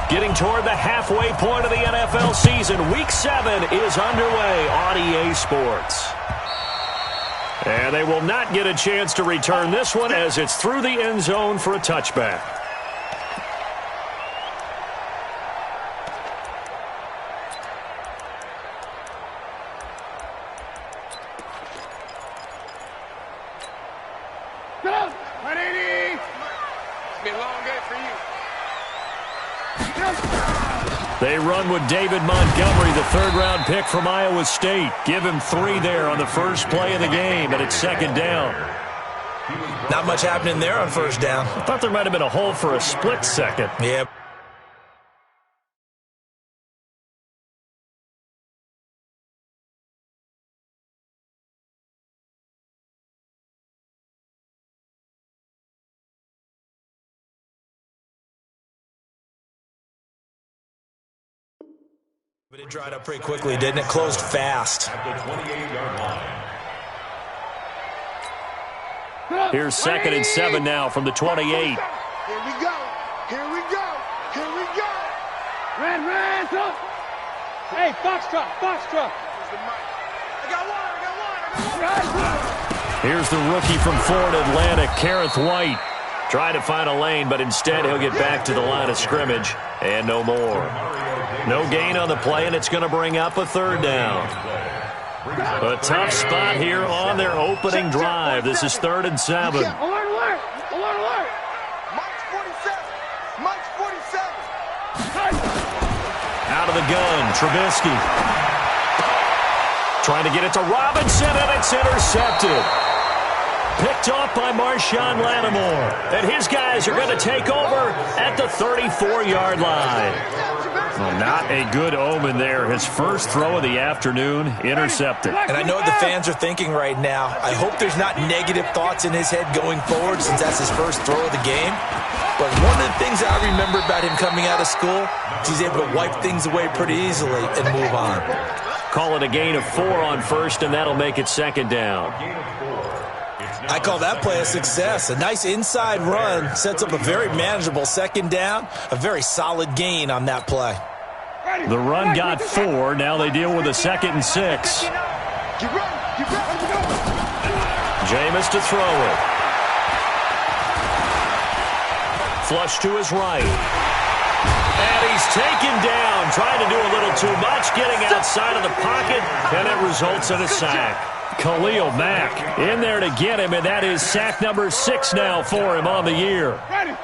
Getting toward the halfway point of the NFL season. Week 7 is underway on EA Sports. And they will not get a chance to return this one as it's through the end zone for a touchback. They run with David Montgomery, the third-round pick from Iowa State. Give him 3 there on the first play of the game, and it's second down. Not much happening there on first down. I thought there might have been a hole for a split second. Yeah. But it dried up pretty quickly, didn't it? Closed fast. Here's 2nd and 7 now from the 28. Here we go. Here we go. Here we go. Ran. Hey, Foxtrot. I got one. Here's the rookie from Florida Atlantic, Kareth White. Trying to find a lane, but instead he'll get back to the line of scrimmage and no more. No gain on the play, and it's going to bring up a third down. A tough spot here on their opening drive. This is 3rd and 7. Alert. Mike's 47. Out of the gun, Trubisky. Trying to get it to Robinson, and it's intercepted. Picked off by Marshawn Lattimore. And his guys are going to take over at the 34-yard line. Well, not a good omen there. His first throw of the afternoon, intercepted. And I know what the fans are thinking right now. I hope there's not negative thoughts in his head going forward since that's his first throw of the game. But one of the things I remember about him coming out of school is he's able to wipe things away pretty easily and move on. Call it a gain of 4 on first, and that'll make it second down. I call that play a success. A nice inside run sets up a very manageable second down. A very solid gain on that play. The run got 4. Now they deal with a 2nd and 6. Jameis to throw it. Flush to his right. And he's taken down. Trying to do a little too much. Getting outside of the pocket. And it results in a sack. Khalil Mack in there to get him, and that is sack number 6 now for him on the year. Wait.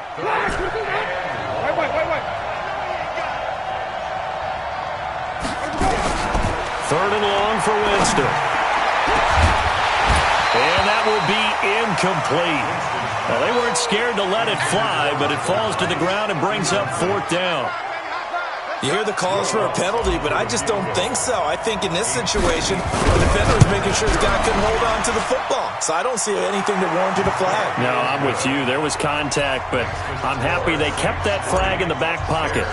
3rd and long for Winston. And that will be incomplete. Well, they weren't scared to let it fly, but it falls to the ground and brings up 4th down. You hear the calls for a penalty, but I just don't think so. I think in this situation, the defender was making sure his guy couldn't hold on to the football. So I don't see anything that warranted a flag. No, I'm with you. There was contact, but I'm happy they kept that flag in the back pocket.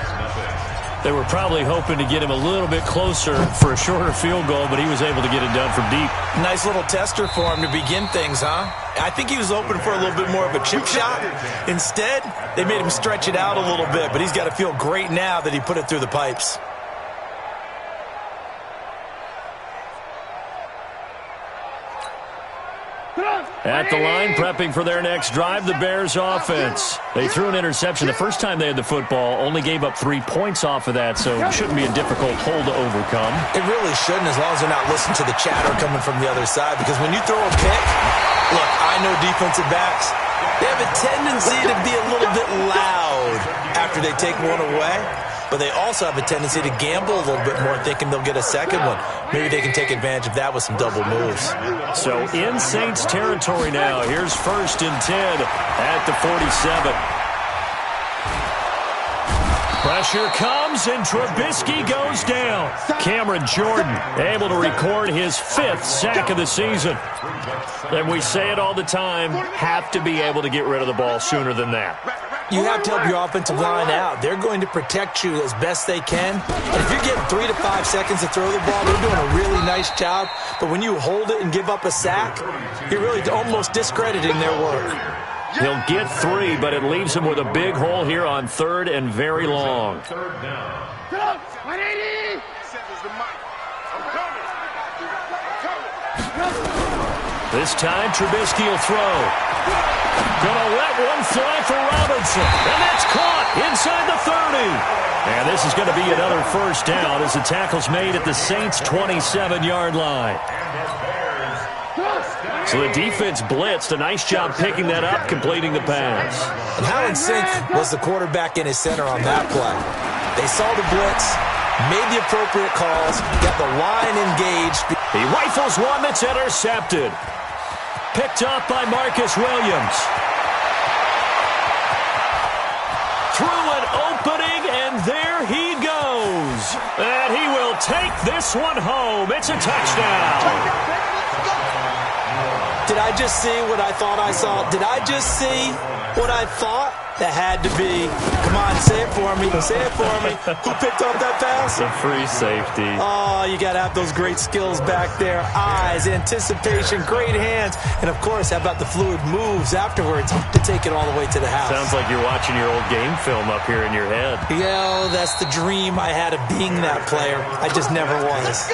They were probably hoping to get him a little bit closer for a shorter field goal, but he was able to get it done from deep. Nice little tester for him to begin things, huh? I think he was open for a little bit more of a chip shot. Instead, they made him stretch it out a little bit, but he's got to feel great now that he put it through the pipes. At the line, prepping for their next drive, the Bears offense. They threw an interception the first time they had the football, only gave up 3 points off of that, so it shouldn't be a difficult hole to overcome. It really shouldn't, as long as they're not listening to the chatter coming from the other side, because when you throw a pick, look, I know defensive backs, they have a tendency to be a little bit loud after they take one away. But they also have a tendency to gamble a little bit more, thinking they'll get a second one. Maybe they can take advantage of that with some double moves. So in Saints territory now. Here's 1st and 10 at the 47. Pressure comes, and Trubisky goes down. Cameron Jordan able to record his 5th sack of the season. And we say it all the time, have to be able to get rid of the ball sooner than that. You have to help your offensive line out. They're going to protect you as best they can. And if you're getting 3 to 5 seconds to throw the ball, they're doing a really nice job. But when you hold it and give up a sack, you're really almost discrediting their work. He'll get 3, but it leaves him with a big hole here on 3rd and very long. This time, Trubisky will throw. Gonna let one fly for Robinson. And that's caught inside the 30. And this is going to be another first down as the tackle's made at the Saints' 27-yard line. So the defense blitzed. A nice job picking that up, completing the pass. And how in sync was the quarterback in his center on that play? They saw the blitz, made the appropriate calls, got the line engaged. He rifles one that's intercepted. Picked up by Marcus Williams. Through an opening, and there he goes. And he will take this one home. It's a touchdown. Did I just see what I thought I saw? Did I just see what I thought? That had to be. Come on, say it for me. Say it for me. Who picked up that pass? The free safety. Oh, you got to have those great skills back there. Eyes, anticipation, great hands. And, of course, how about the fluid moves afterwards to take it all the way to the house? Sounds like you're watching your old game film up here in your head. Yeah, that's the dream I had of being that player. I just never was.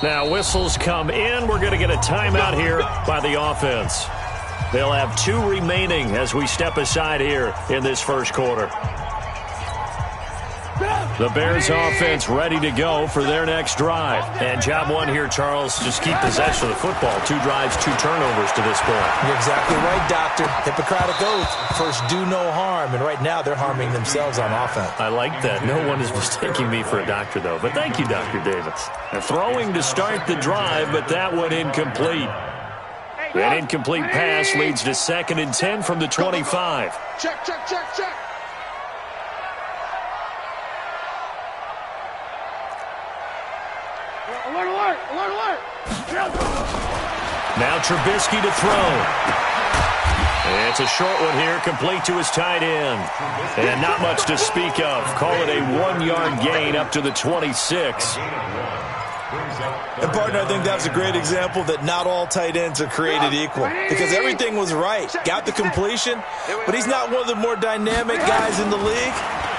Now, whistles come in. We're going to get a timeout here by the offense. They'll have 2 remaining as we step aside here in this first quarter. The Bears offense ready to go for their next drive. And job 1 here, Charles, just keep possession of the football. 2 drives, 2 turnovers to this point. You're exactly right, Doctor. Hippocratic oath. First, do no harm. And right now, they're harming themselves on offense. I like that. No one is mistaking me for a doctor, though. But thank you, Dr. Davis. They're throwing to start the drive, but that one incomplete. An incomplete pass leads to 2nd and 10 from the 25. Check, check, check, check. Alert, alert, alert, alert. Now Trubisky to throw. It's a short one here, complete to his tight end. And not much to speak of. Call it a 1-yard gain up to the 26. And, partner, I think that's a great example that not all tight ends are created equal. Because everything was right. Got the completion, but he's not one of the more dynamic guys in the league.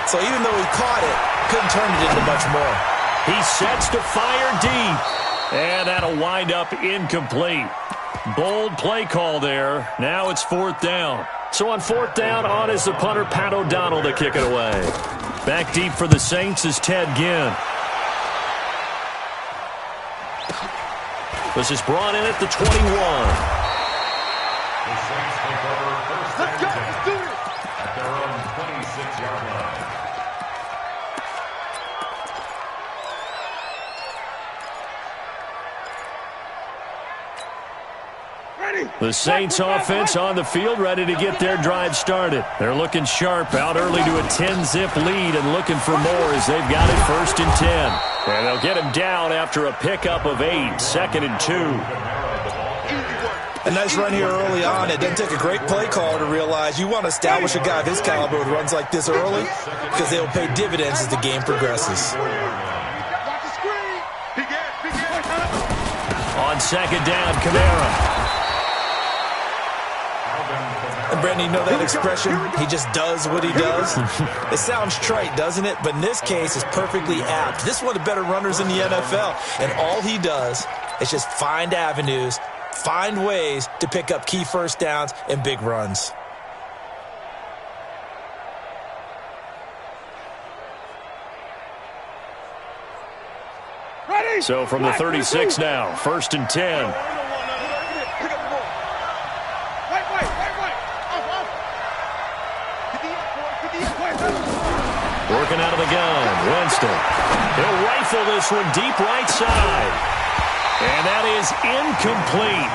So even though he caught it, couldn't turn it into much more. He sets to fire deep. And that'll wind up incomplete. Bold play call there. Now it's 4th down. So on 4th down, on is the punter, Pat O'Donnell, to kick it away. Back deep for the Saints is Ted Ginn. This is brought in at the 21. Let's go. Let's do it. At their own 26-yard line. The Saints offense on the field, ready to get their drive started. They're looking sharp, out early to a 10-zip lead and looking for more as they've got it 1st and 10. And they'll get him down after a pickup of 8, 2nd and 2. A nice run here early on. It doesn't take a great play caller to realize you want to establish a guy of his caliber who runs like this early because they'll pay dividends as the game progresses. On 2nd down, Kamara. And, Brandon, you know that expression? He just does what he does? It sounds trite, doesn't it? But in this case, it's perfectly apt. This is one of the better runners in the NFL. And all he does is just find avenues, find ways to pick up key first downs and big runs. So from the 36 now, 1st and 10. Working out of the gun, Winston. He'll rifle this one deep right side. And that is incomplete.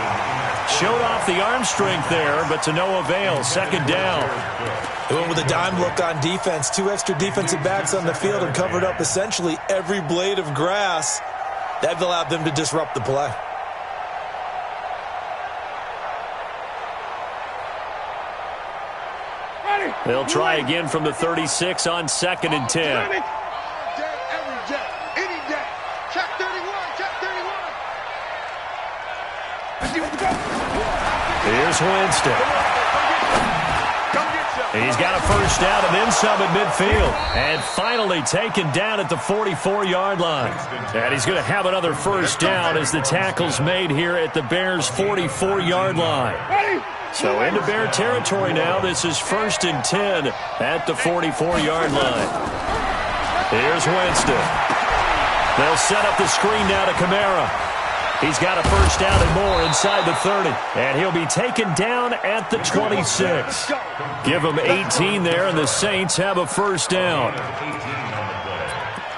Showed off the arm strength there, but to no avail. 2nd down. They went with a dime look on defense. 2 extra defensive backs on the field and covered up essentially every blade of grass. That allowed them to disrupt the play. They'll try again from the 36 on 2nd and 10. Here's Winston. He's got a first down and then some at midfield. And finally taken down at the 44-yard line. And he's going to have another first down as the tackle's made here at the Bears' 44-yard line. So into Bear territory now. This is 1st and 10 at the 44-yard line. Here's Winston. They'll set up the screen now to Kamara. He's got a first down and more inside the 30. And he'll be taken down at the 26. Give him 18 there, and the Saints have a first down.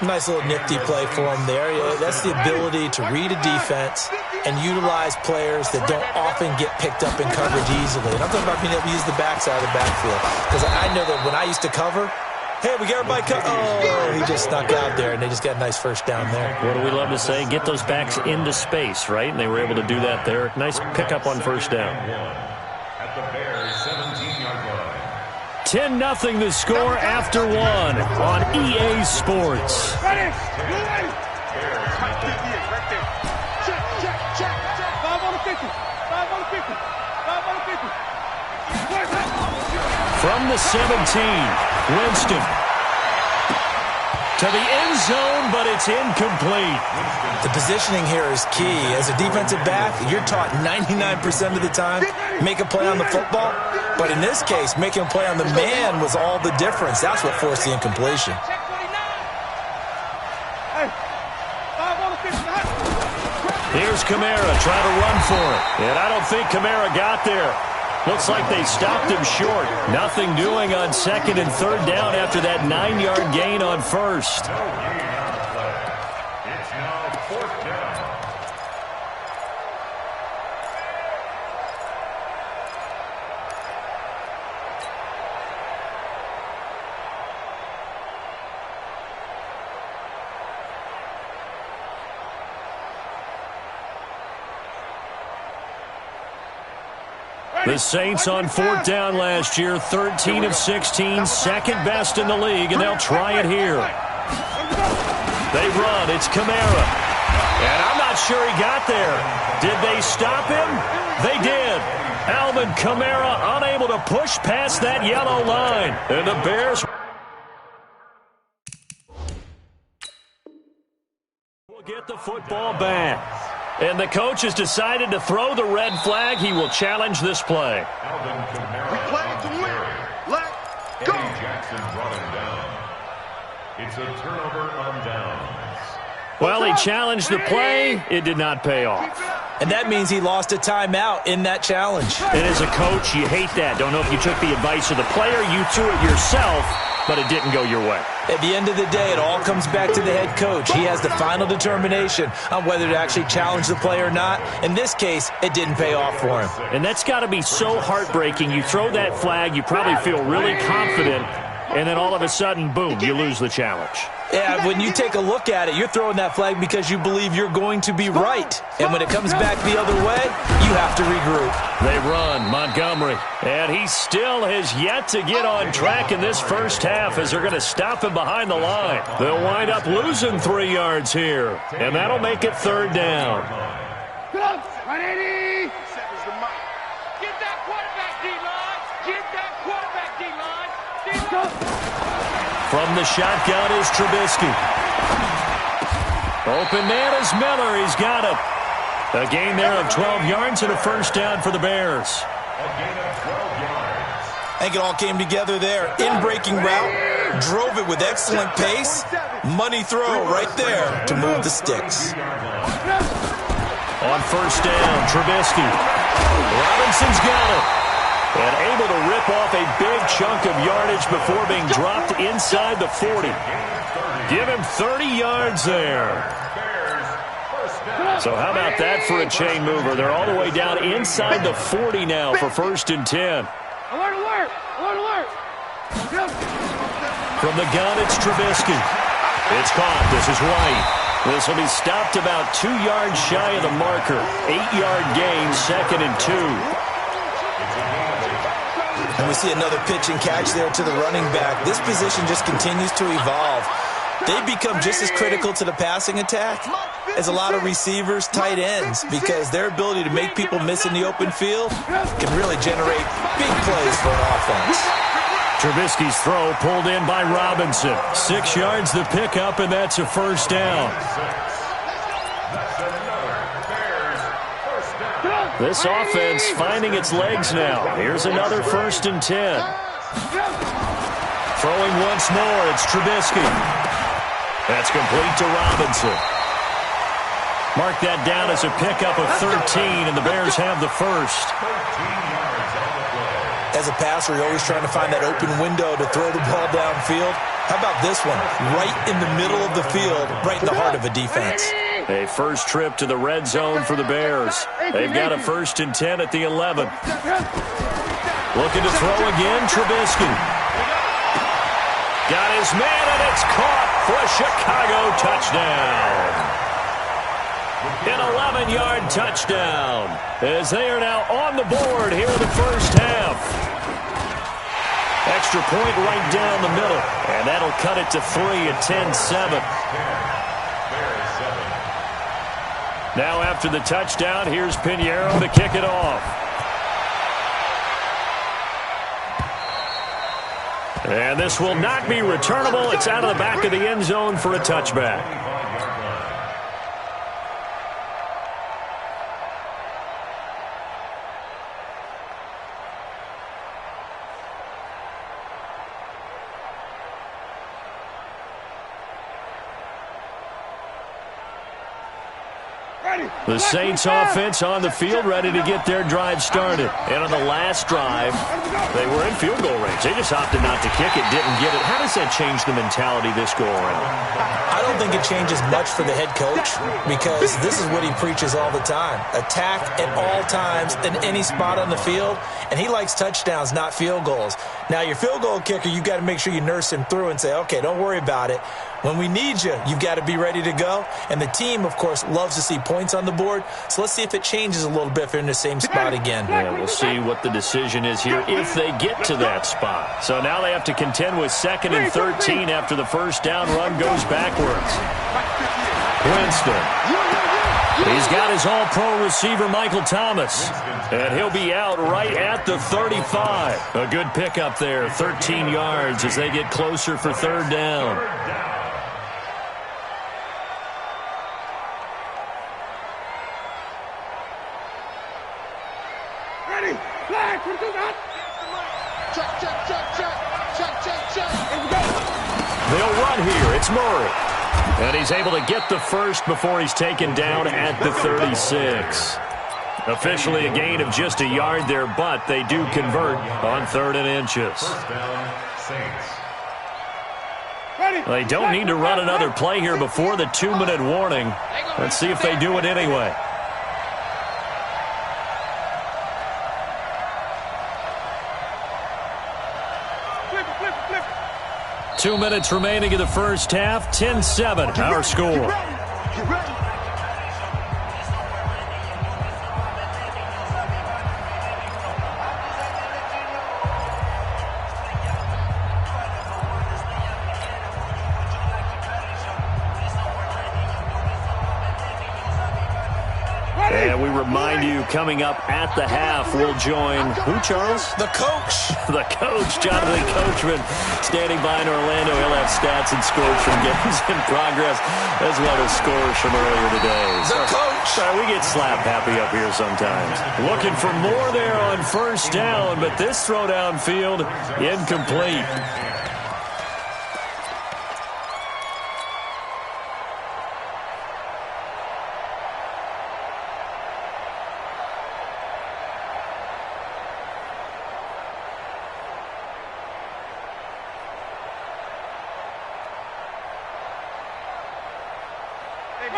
Nice little nifty play for him there. That's the ability to read a defense and utilize players that don't often get picked up in coverage easily. And I'm talking about being able to use the backside of the backfield. Because I know that when I used to cover, hey, we got everybody cut. Oh, he just snuck out there, and they just got a nice first down there. What do we love to say? Get those backs into space, right? And they were able to do that there. Nice pickup on first down. At the Bears' 17-yard line. 10-0 the score after one on EA Sports. Ready? Check, check, check. 5 on the 50. 5 on the 50. 5 on the 50. From the 17, Winston to the end zone, but it's incomplete. The positioning here is key. As a defensive back, you're taught 99% of the time, make a play on the football. But in this case, making a play on the man was all the difference. That's what forced the incompletion. Here's Kamara trying to run for it. And I don't think Kamara got there. Looks like they stopped him short. Nothing doing on 2nd and 3rd down after that 9-yard gain on 1st. It's now 4th down. The Saints on 4th down last year, 13 of 16, second best in the league, and they'll try it here. They run. It's Kamara. And I'm not sure he got there. Did they stop him? They did. Alvin Kamara unable to push past that yellow line. And the Bears will get the football back. And the coach has decided to throw the red flag. He will challenge this play. Alvin Kamara. We play to win. Let go. Eddie Jackson brought him down. It's a turnover on downs. Well, he challenged the play. It did not pay off. And that means he lost a timeout in that challenge. And as a coach, you hate that. Don't know if you took the advice of the player. You threw it yourself, but it didn't go your way. At the end of the day, it all comes back to the head coach. He has the final determination on whether to actually challenge the play or not. In this case, it didn't pay off for him. And that's got to be so heartbreaking. You throw that flag, you probably feel really confident, and then all of a sudden, boom, you lose the challenge. Yeah, when you take a look at it, you're throwing that flag because you believe you're going to be right. And when it comes back the other way, you have to regroup. They run, Montgomery. And he still has yet to get on track in this first half as they're going to stop him behind the line. They'll wind up losing 3 yards here. And that'll make it 3rd down. Get up. 180. Get that quarterback, D-line. Get that quarterback, D-line. From the shotgun is Trubisky. Open man is Miller. He's got it. A gain there of 12 yards and a first down for the Bears. A gain of 12 yards. I think it all came together there. In-breaking route, drove it with excellent pace. Money throw right there to move the sticks. On first down, Trubisky. Robinson's got it. And able to rip off a big chunk of yardage before being dropped inside the 40. Give him 30 yards there. So how about that for a chain mover? They're all the way down inside the 40 now for 1st and 10. Alert, alert. Alert, alert. From the gun, it's Trubisky. It's caught. This is White. This will be stopped about 2 yards shy of the marker. 8-yard gain, 2nd and 2. And we see another pitch and catch there to the running back. This position just continues to evolve. they become just as critical to the passing attack as a lot of receivers, tight ends, because their ability to make people miss in the open field can really generate big plays for an offense. Trubisky's throw pulled in by Robinson. 6 yards the pickup, and that's a first down. This offense finding its legs now. Here's another 1st and 10. Throwing once more, it's Trubisky. That's complete to Robinson. Mark that down as a pickup of 13, and the Bears have the first. As a passer, you're always trying to find that open window to throw the ball downfield. How about this one? Right in the middle of the field, right in the heart of a defense. A first trip to the red zone for the Bears. They've got a 1st and 10 at the 11. Looking to throw again, Trubisky. Got his man, and it's caught for a Chicago touchdown. An 11-yard touchdown, as they are now on the board here in the first half. Extra point right down the middle, and that'll cut it to 3 at 10-7. Now after the touchdown, here's Pinheiro to kick it off. And this will not be returnable. It's out of the back of the end zone for a touchback. The Saints offense on the field, ready to get their drive started. And on the last drive, they were in field goal range. They just opted not to kick it, didn't get it. How does that change the mentality this go around? I don't think it changes much for the head coach, because this is what he preaches all the time. Attack at all times in any spot on the field, and he likes touchdowns, not field goals. Now, your field goal kicker, you've got to make sure you nurse him through and say, okay, don't worry about it. When we need you, you've got to be ready to go. And the team, of course, loves to see points on the board. So let's see if it changes a little bit if they're in the same spot again. Yeah, we'll see what the decision is here if they get to that spot. So now they have to contend with 2nd and 13 after the first down run goes backwards. Winston. He's got his all-pro receiver, Michael Thomas. And he'll be out right at the 35. A good pickup there, 13 yards as they get closer for 3rd down. They'll run here. It's Murray. And he's able to get the first before he's taken down at the 36. Officially a gain of just a yard there, but they do convert on 3rd and inches. They don't need to run another play here before the 2-minute warning. Let's see if they do it anyway. 2 minutes remaining in the first half. 10-7, our score. And we remind you, coming up at the half, we'll join who, Charles? The coach. The coach, Jonathan Coachman, standing by in Orlando. He'll have stats and scores from games in progress, as well as scores from earlier today. The coach. We get slap happy up here sometimes. Looking for more there on 1st down, but this throw downfield, incomplete.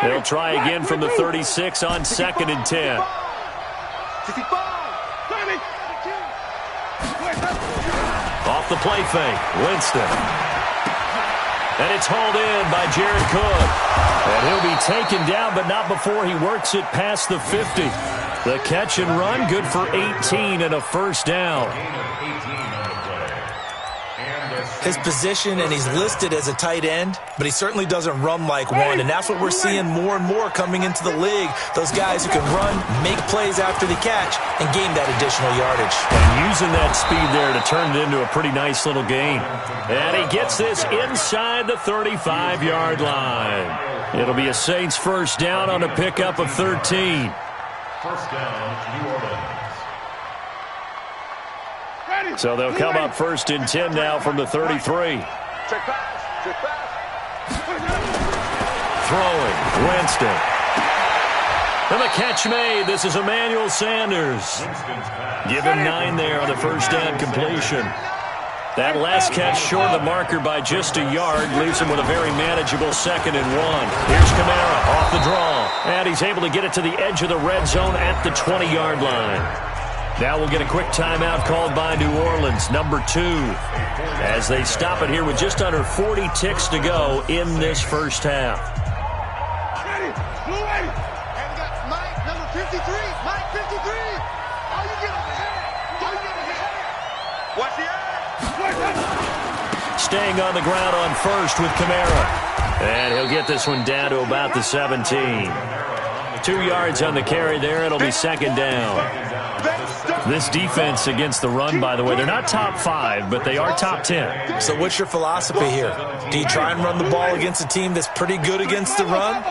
They'll try again from the 36 on 2nd and 10. Off the play fake, Winston. And it's hauled in by Jared Cook. And he'll be taken down, but not before he works it past the 50. The catch and run, good for 18 and a 1st down. his position, and he's listed as a tight end, but he certainly doesn't run like one, and that's what we're seeing more and more coming into the league. Those guys who can run, make plays after the catch, and gain that additional yardage. And using that speed there to turn it into a pretty nice little gain. And he gets this inside the 35-yard line. It'll be a Saints first down on a pickup of 13. First down, New Orleans. So they'll come up first and 10 now from the 33. Check pass. Check pass. Throwing, Winston. And the catch made. This is Emmanuel Sanders. Give him 9 there on the first down completion. That last catch short of the marker by just a yard leaves him with a very manageable 2nd and 1. Here's Kamara off the draw. And he's able to get it to the edge of the red zone at the 20-yard line. Now we'll get a quick timeout called by New Orleans, number 2, as they stop it here with just under 40 ticks to go in this first half. Ready. Blue ready. And we got Mike, number 53. Mike, 53. All you get over here. All you get over here. Watch the eye. Staying on the ground on first with Kamara. And he'll get this one down to about the 17. 2 yards on the carry there. It'll be 2nd down. This defense against the run, by the way, they're not top 5, but they are top 10. So what's your philosophy here? Do you try and run the ball against a team that's pretty good against the run?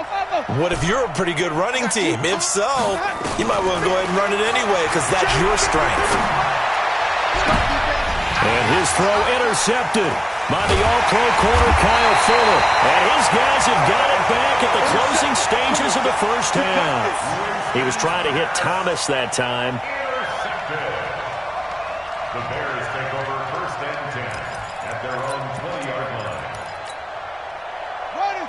What if you're a pretty good running team? If so, you might want to go ahead and run it anyway because that's your strength. And his throw intercepted by the all-pro corner Kyle Fuller. And his guys have got it back at the closing stages of the first half. He was trying to hit Thomas that time. The Bears take over first and 10 at their own 20-yard line.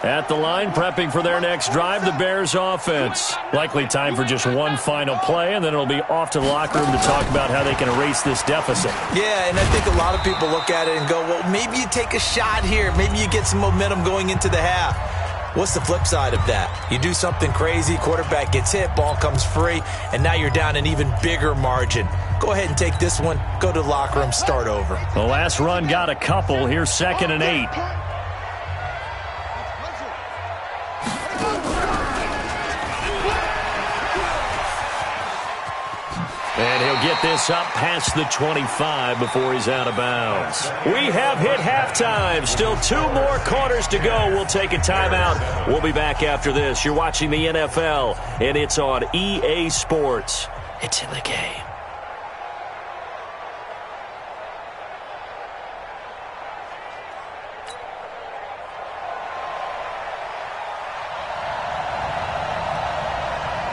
At the line, prepping for their next drive, the Bears offense. Likely time for just one final play, and then it'll be off to the locker room to talk about how they can erase this deficit. Yeah, and I think a lot of people look at it and go, well, maybe you take a shot here. Maybe you get some momentum going into the half. What's the flip side of that? You do something crazy, quarterback gets hit, ball comes free, and now you're down an even bigger margin. Go ahead and take this one, go to the locker room, start over. The last run got a couple. Here's 2nd and 8. And he'll get this up past the 25 before he's out of bounds. We have hit halftime. Still 2 more quarters to go. We'll take a timeout. We'll be back after this. You're watching the NFL, and it's on EA Sports. It's in the game.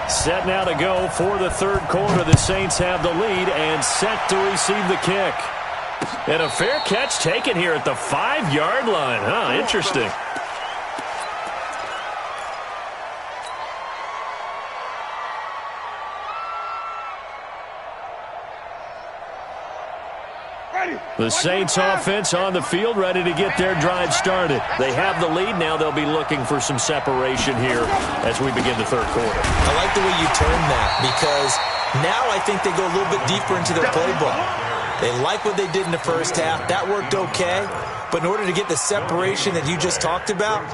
Set now to go for the 3rd quarter. The Saints have the lead and set to receive the kick. And a fair catch taken here at the 5-yard line. Huh, interesting. The Saints offense on the field, ready to get their drive started. They have the lead. Now they'll be looking for some separation here as we begin the 3rd quarter. I like the way you turn that because now I think they go a little bit deeper into their playbook. They like what they did in the first half. That worked okay. But in order to get the separation that you just talked about,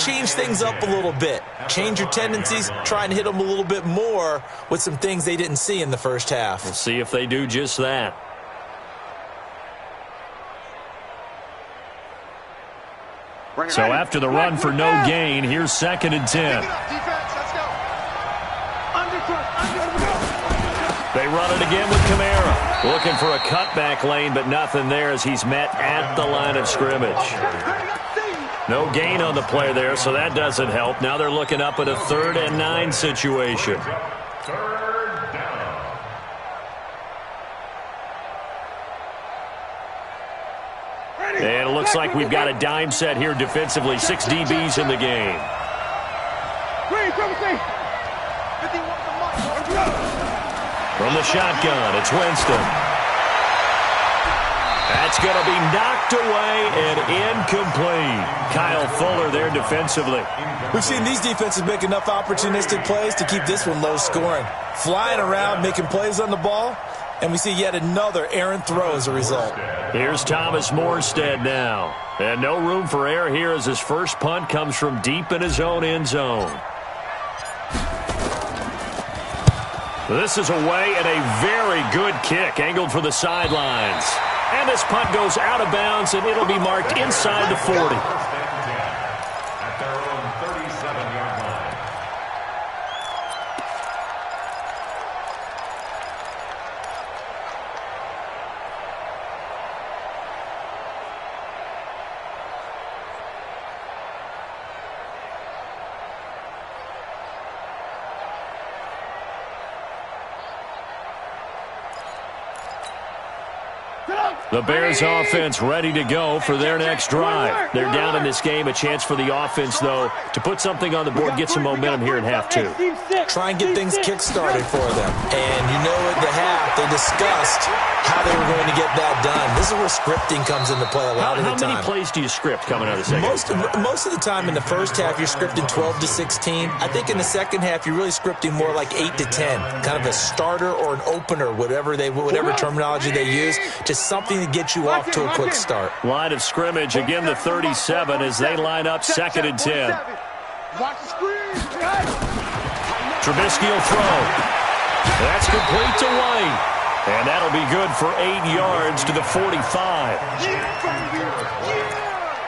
change things up a little bit. Change your tendencies. Try and hit them a little bit more with some things they didn't see in the first half. We'll see if they do just that. So after the run for no gain, here's 2nd and 10. They run it again with Kamara. Looking for a cutback lane, but nothing there as he's met at the line of scrimmage. No gain on the play there, so that doesn't help. Now they're looking up at a 3rd and 9 situation. 3rd down. And it looks like we've got a dime set here defensively. 6 DBs in the game. From the shotgun, it's Winston. That's going to be knocked away and incomplete. Kyle Fuller there defensively. We've seen these defenses make enough opportunistic plays to keep this one low scoring. Flying around, making plays on the ball, And we see yet another errant throw as a result. Here's Thomas Morstead now. And no room for error here as his first punt comes from deep in his own end zone. This is away and a very good kick angled for the sidelines. And this punt goes out of bounds, and it'll be marked inside the 40. At their own 37-yard line. The Bears offense ready to go for their next drive. They're down in this game. A chance for the offense, though, to put something on the board, get some momentum here in half two. Try and get things kick-started for them. And you know at the half, they discussed how they were going to get that done. This is where scripting comes into play a lot of the time. How many plays do you script coming out of the second? Most of the time in the first half, you're scripting 12 to 16. I think in the second half, you're really scripting more like 8 to 10. Kind of a starter or an opener, whatever terminology they use. Just something to get you off to a quick start. Line of scrimmage, again the 37 as they line up 2nd and 10. Watch the screen. Trubisky will throw. That's complete to White. And that'll be good for 8 yards to the 45.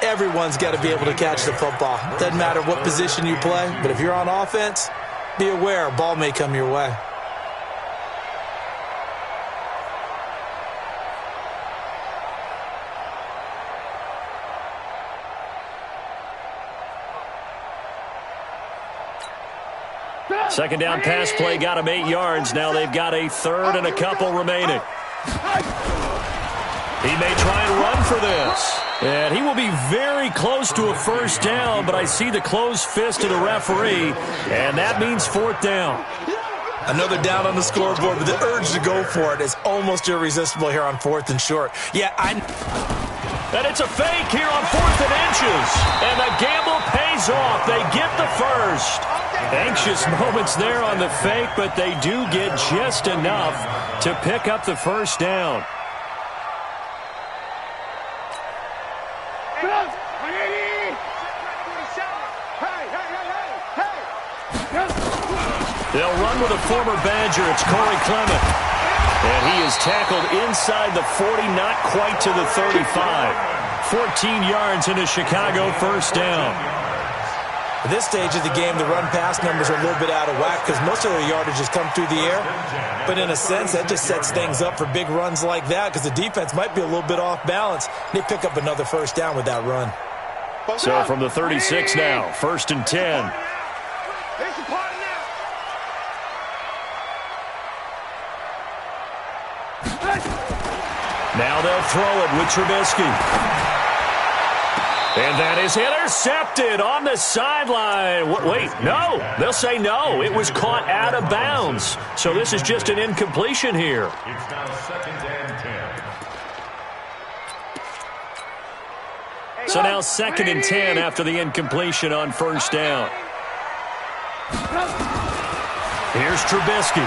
Everyone's got to be able to catch the football. Doesn't matter what position you play, but if you're on offense, be aware a ball may come your way. Second down pass play got him 8 yards. Now they've got a third and a couple remaining. He may try and run for this. And he will be very close to a first down, but I see the closed fist of the referee, and that means 4th down. Another down on the scoreboard, but the urge to go for it is almost irresistible here on 4th and short. And it's a fake here on 4th and inches. And the gamble pays off. They get the first. Anxious moments there on the fake, but they do get just enough to pick up the first down. They'll run with a former Badger. It's Corey Clement. And he is tackled inside the 40, not quite to the 35. 14 yards into Chicago, first down. At this stage of the game, the run-pass numbers are a little bit out of whack because most of their yardage has come through the air. But in a sense, that just sets things up for big runs like that because the defense might be a little bit off balance. They pick up another first down with that run. So from the 36 now, 1st and 10. Now they'll throw it with Trubisky. And that is intercepted on the sideline. Wait, no. They'll say no. It was caught out of bounds. So this is just an incompletion here. It's now 2nd and 10. So now 2nd and 10 after the incompletion on first down. Here's Trubisky.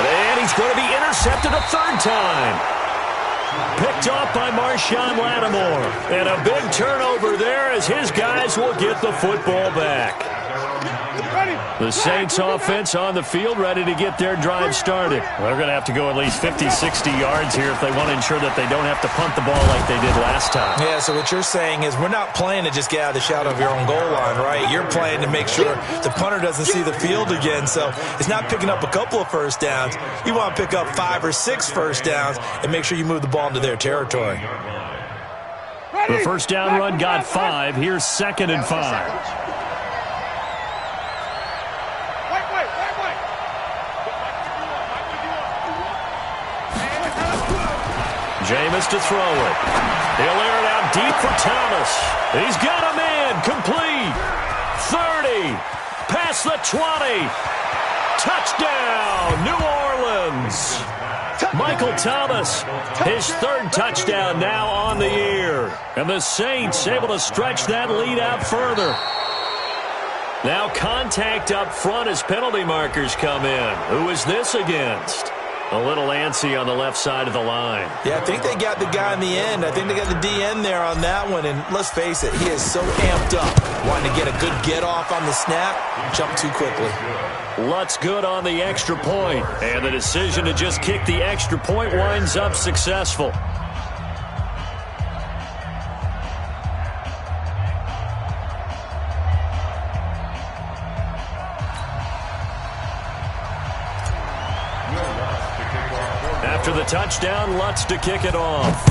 And he's going to be intercepted a 3rd time. Picked off by Marshawn Lattimore. And a big turnover there as his guys will get the football back. The Saints offense on the field ready to get their drive started. They're going to have to go at least 50, 60 yards here if they want to ensure that they don't have to punt the ball like they did last time. Yeah, so what you're saying is we're not playing to just get out of the shadow of your own goal line, right? You're playing to make sure the punter doesn't see the field again. So it's not picking up a couple of first downs. You want to pick up 5 or 6 first downs and make sure you move the ball into their territory. The first down run got 5. Here's 2nd and 5. Jameis to throw it. He'll air it out deep for Thomas. He's got a man. Complete. 30. Past the 20. Touchdown, New Orleans. Michael Thomas, his 3rd touchdown now on the year. And the Saints able to stretch that lead out further. Now contact up front as penalty markers come in. Who is this against? A little antsy on the left side of the line. Yeah, I think they got the guy in the end. I think they got the DN there on that one. And let's face it, he is so amped up, wanting to get a good get-off on the snap, jump too quickly. Lutz good on the extra point. And the decision to just kick the extra point winds up successful. After the touchdown, Lutz to kick it off.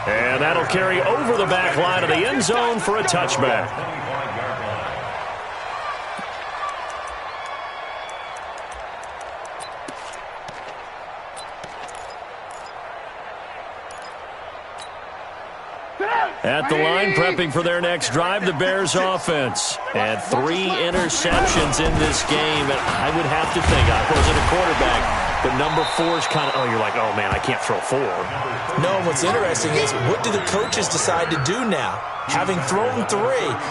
And that'll carry over the back line of the end zone for a touchback. At the line, prepping for their next drive, the Bears offense. And 3 interceptions in this game. And I would have to think, I wasn't a quarterback, but number 4 is kind of, oh, you're like, oh, man, I can't throw 4. No, what's interesting is, what do the coaches decide to do now? Having thrown 3,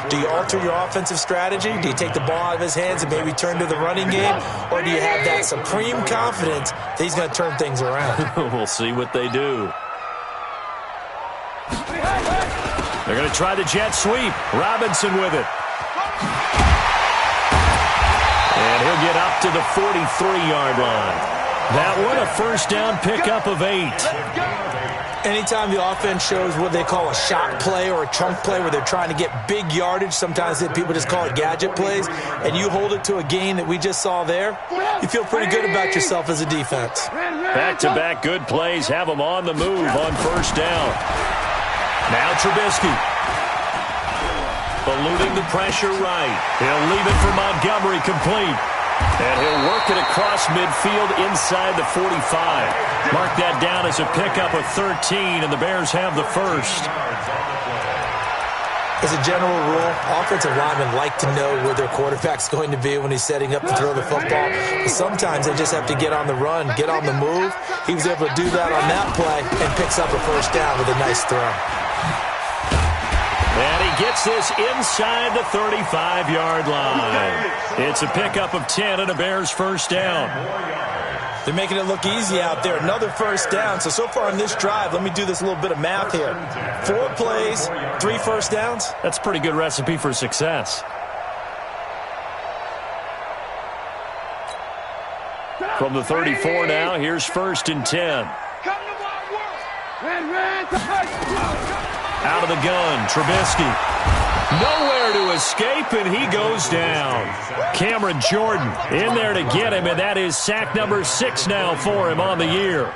do you alter your offensive strategy? Do you take the ball out of his hands and maybe turn to the running game? Or do you have that supreme confidence that he's going to turn things around? We'll see what they do. They're going to try the jet sweep. Robinson with it. And he'll get up to the 43-yard line. That one, a first down pickup of 8. Anytime the offense shows what they call a shot play or a chunk play where they're trying to get big yardage, sometimes people just call it gadget plays, and you hold it to a gain that we just saw there, you feel pretty good about yourself as a defense. Back-to-back good plays have them on the move on first down. Now Trubisky. Eluding the pressure right. He'll leave it for Montgomery complete. And he'll work it across midfield inside the 45. Mark that down as a pickup of 13, and the Bears have the first. As a general rule, offensive linemen like to know where their quarterback's going to be when he's setting up to throw the football. But sometimes they just have to get on the run, get on the move. He was able to do that on that play and picks up a first down with a nice throw. And he gets this inside the 35-yard line. It's a pickup of 10 and a Bears first down. They're making it look easy out there. Another first down. So far in this drive, let me do this little bit of math here. 4 plays, 3 first downs. That's a pretty good recipe for success. From the 34 now, here's first and 10. Out of the gun, Trubisky. Nowhere to escape, and he goes down. Cameron Jordan in there to get him, and that is sack number 6 now for him on the year.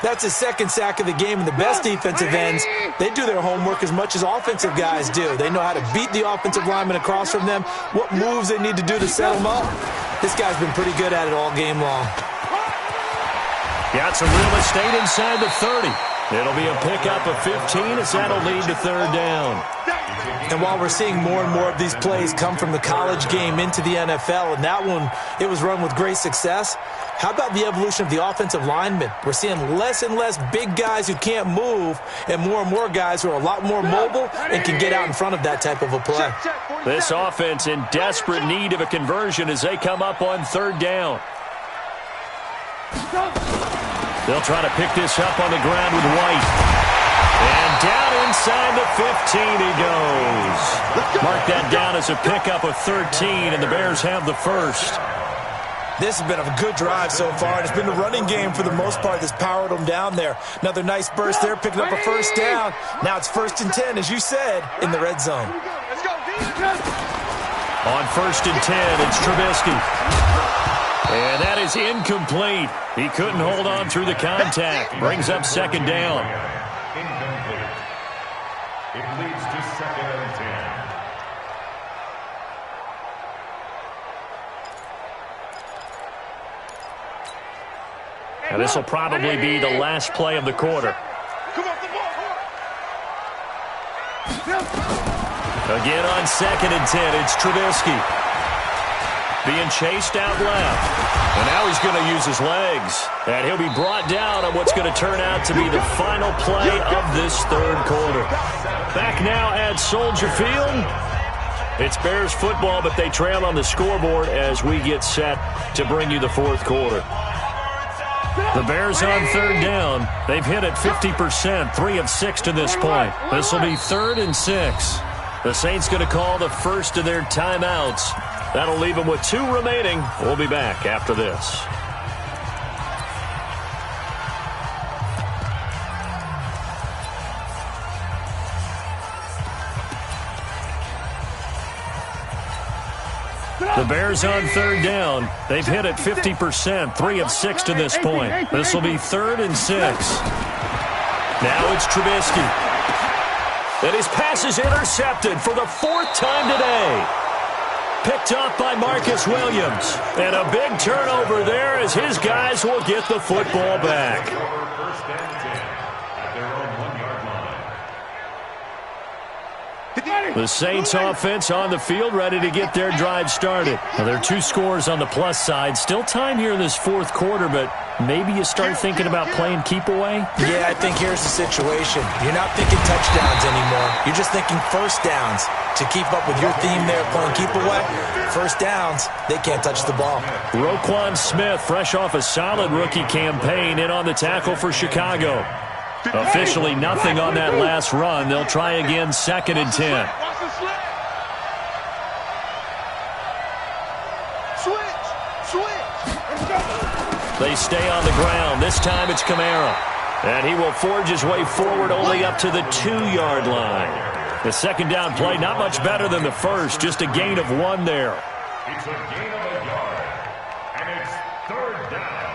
That's his second sack of the game, and the best defensive ends, they do their homework as much as offensive guys do. They know how to beat the offensive lineman across from them, what moves they need to do to set them up. This guy's been pretty good at it all game long. Got some real estate inside the 30. It'll be a pickup of 15 as that'll lead to third down. And while we're seeing more and more of these plays come from the college game into the NFL, and that one, it was run with great success, how about the evolution of the offensive linemen? We're seeing less and less big guys who can't move and more guys who are a lot more mobile and can get out in front of that type of a play. This offense in desperate need of a conversion as they come up on third down. They'll try to pick this up on the ground with White. And down inside the 15 he goes. Mark that down as a pickup of 13, and the Bears have the first. This has been a good drive so far. It's been the running game for the most part that's powered them down there. Another nice burst there, picking up a first down. Now it's first and 10, as you said, in the red zone. On first and 10, it's Trubisky. And that is incomplete. He couldn't hold on through the contact. Brings up second down. Incomplete. It leads to second and 10. Now this will probably be the last play of the quarter. Again on second and 10, it's Trubisky. Being chased out left. And now he's going to use his legs. And he'll be brought down on what's going to turn out to be the final play of this third quarter. Back now at Soldier Field. It's Bears football, but they trail on the scoreboard as we get set to bring you the fourth quarter. The Bears on third down. They've hit it 50%, 3 of 6 to this point. This will be 3rd and 6. The Saints going to call the first of their timeouts. That'll leave them with 2 remaining. We'll be back after this. The Bears on third down. They've hit it 50%, 3 of 6 to this point. This will be 3rd and 6. Now it's Trubisky. And his pass is intercepted for the 4th time today. Picked off by Marcus Williams. And a big turnover there as his guys will get the football back. The Saints offense on the field, ready to get their drive started. Now, there are 2 scores on the plus side. Still time here in this fourth quarter, but maybe you start thinking about playing keep away? Yeah, I think here's the situation. You're not thinking touchdowns anymore. You're just thinking first downs. To keep up with your theme there, playing keep away, first downs, they can't touch the ball. Roquan Smith, fresh off a solid rookie campaign, in on the tackle for Chicago. Officially nothing on that last run. They'll try again, 2nd and 10. They stay on the ground. This time it's Kamara. And he will forge his way forward only up to the 2-yard line. The second down play, not much better than the first. Just a gain of 1 there. It's a gain of a yard. And it's 3rd down.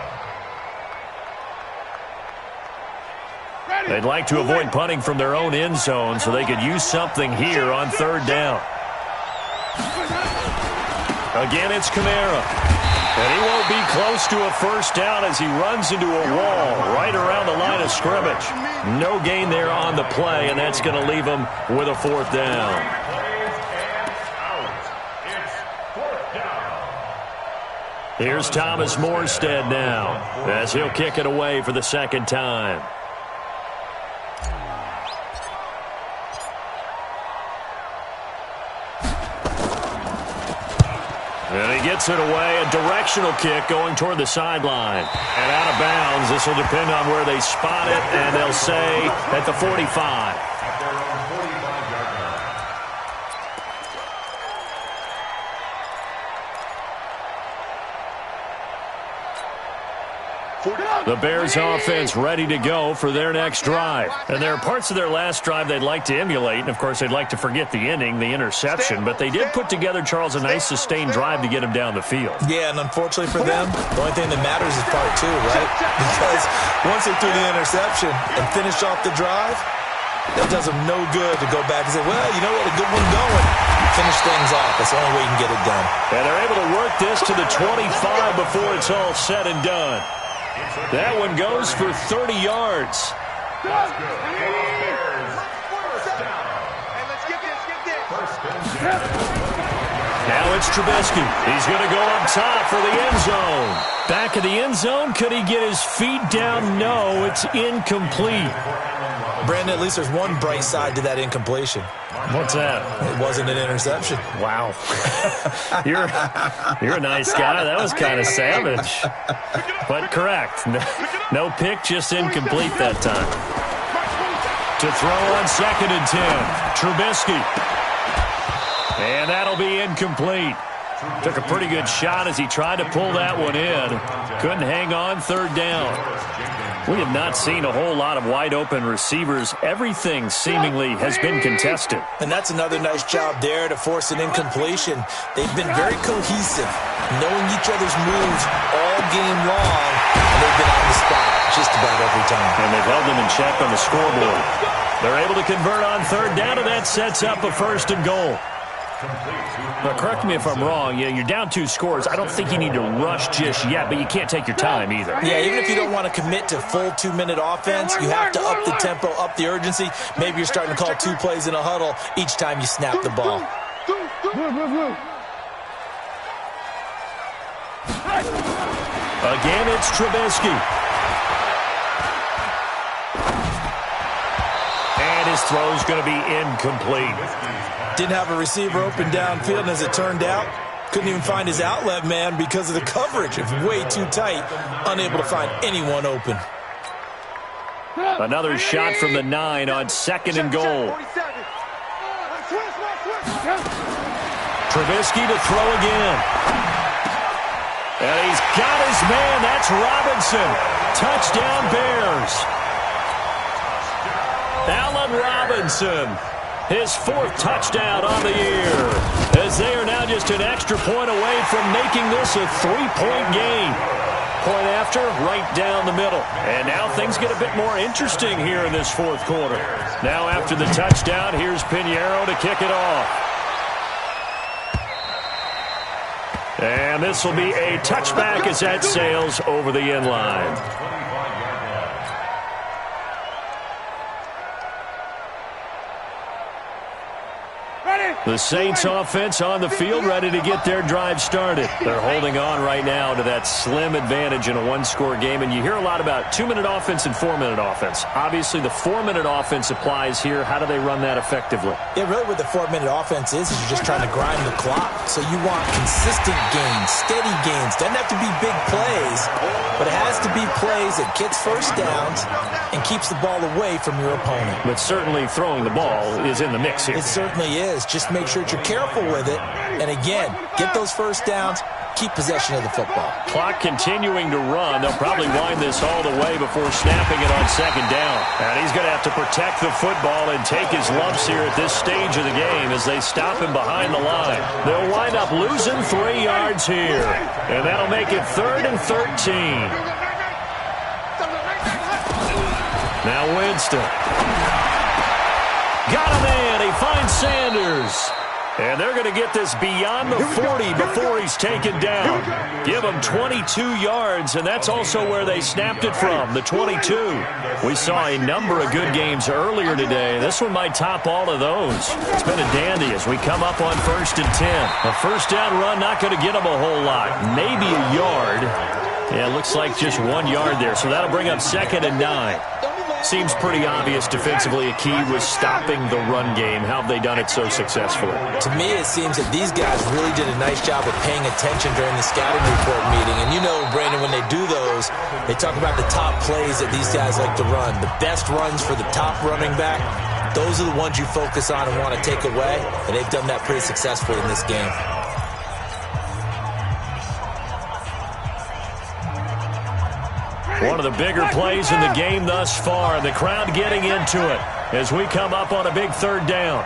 They'd like to avoid punting from their own end zone so they could use something here on 3rd down. Again, it's Kamara. And he won't be close to a first down as he runs into a wall right around the line of scrimmage. No gain there on the play, and that's going to leave him with a 4th down. Here's Thomas Morstead now as he'll kick it away for the 2nd time. And he gets it away, a directional kick going toward the sideline. And out of bounds, this will depend on where they spot it, and they'll say at the 45. The Bears offense ready to go for their next drive. And there are parts of their last drive they'd like to emulate. And, of course, they'd like to forget the ending, the interception. But they did put together, Charles, a nice sustained drive to get him down the field. Yeah, and unfortunately for them, the only thing that matters is part 2, right? Because once they threw the interception and finished off the drive, that does them no good to go back and say, well, you know what, a good one going. Finish things off. That's the only way you can get it done. And they're able to work this to the 25 before it's all said and done. That one goes for 30 yards. Now it's Trubisky. He's going to go up top for the end zone. Back of the end zone. Could he get his feet down? No, it's incomplete. Brandon, at least there's one bright side to that incompletion. What's that? It wasn't an interception. Wow. You're a nice guy. That was kind of savage. But correct. No pick, just incomplete that time. To throw on 2nd and 10. Trubisky. And that'll be incomplete. Took a pretty good shot as he tried to pull that one in. Couldn't hang on, 3rd down. We have not seen a whole lot of wide-open receivers. Everything seemingly has been contested. And that's another nice job there to force an incompletion. They've been very cohesive, knowing each other's moves all game long, and they've been on the spot just about every time. And they've held them in check on the scoreboard. They're able to convert on 3rd down, and that sets up a 1st and goal. Now, correct me if I'm wrong. Yeah, you're down 2 scores. I don't think you need to rush just yet, but you can't take your time either. Yeah, even if you don't want to commit to full 2-minute offense, you have to up the tempo, up the urgency. Maybe you're starting to call 2 plays in a huddle each time you snap the ball. Again, it's Trubisky. And his throw's going to be incomplete. Didn't have a receiver open downfield, and as it turned out, couldn't even find his outlet man because of the coverage. It's way too tight, unable to find anyone open. Another shot from the 9 on 2nd and goal. Trubisky to throw again. And he's got his man. That's Robinson. Touchdown Bears. Allen Robinson, his 4th touchdown on the year, as they are now just an extra point away from making this a 3-point game. Point after, right down the middle. And now things get a bit more interesting here in this 4th quarter. Now after the touchdown, here's Pinheiro to kick it off. And this will be a touchback as that sails over the end line. The Saints offense on the field, ready to get their drive started. They're holding on right now to that slim advantage in a one-score game. And you hear a lot about 2-minute offense and 4-minute offense. Obviously, the 4-minute offense applies here. How do they run that effectively? Yeah, really what the 4-minute offense is you're just trying to grind the clock. So you want consistent gains, steady gains. Doesn't have to be big plays, but it has to be plays that gets first downs and keeps the ball away from your opponent. But certainly throwing the ball is in the mix here. It certainly is. Just make sure that you're careful with it. And again, get those first downs, keep possession of the football. Clock continuing to run. They'll probably wind this all the way before snapping it on 2nd down. And he's going to have to protect the football and take his lumps here at this stage of the game as they stop him behind the line. They'll wind up losing 3 yards here. And that'll make it 3rd and 13. Now Winston. Got him in. He finds Sanders. And they're going to get this beyond the 40 before he's taken down. Give him 22 yards, and that's also where they snapped it from, the 22. We saw a number of good games earlier today. This one might top all of those. It's been a dandy as we come up on 1st and 10. A first down run not going to get him a whole lot. Maybe a yard. Yeah, it looks like just 1 yard there, so that'll bring up 2nd and 9. Seems pretty obvious defensively a key was stopping the run game. How have they done it so successfully? To me, it seems that these guys really did a nice job of paying attention during the scouting report meeting. And you know, Brandon, when they do those, they talk about the top plays that these guys like to run. The best runs for the top running back, those are the ones you focus on and want to take away. And they've done that pretty successfully in this game. One of the bigger plays in the game thus far. The crowd getting into it as we come up on a big 3rd down.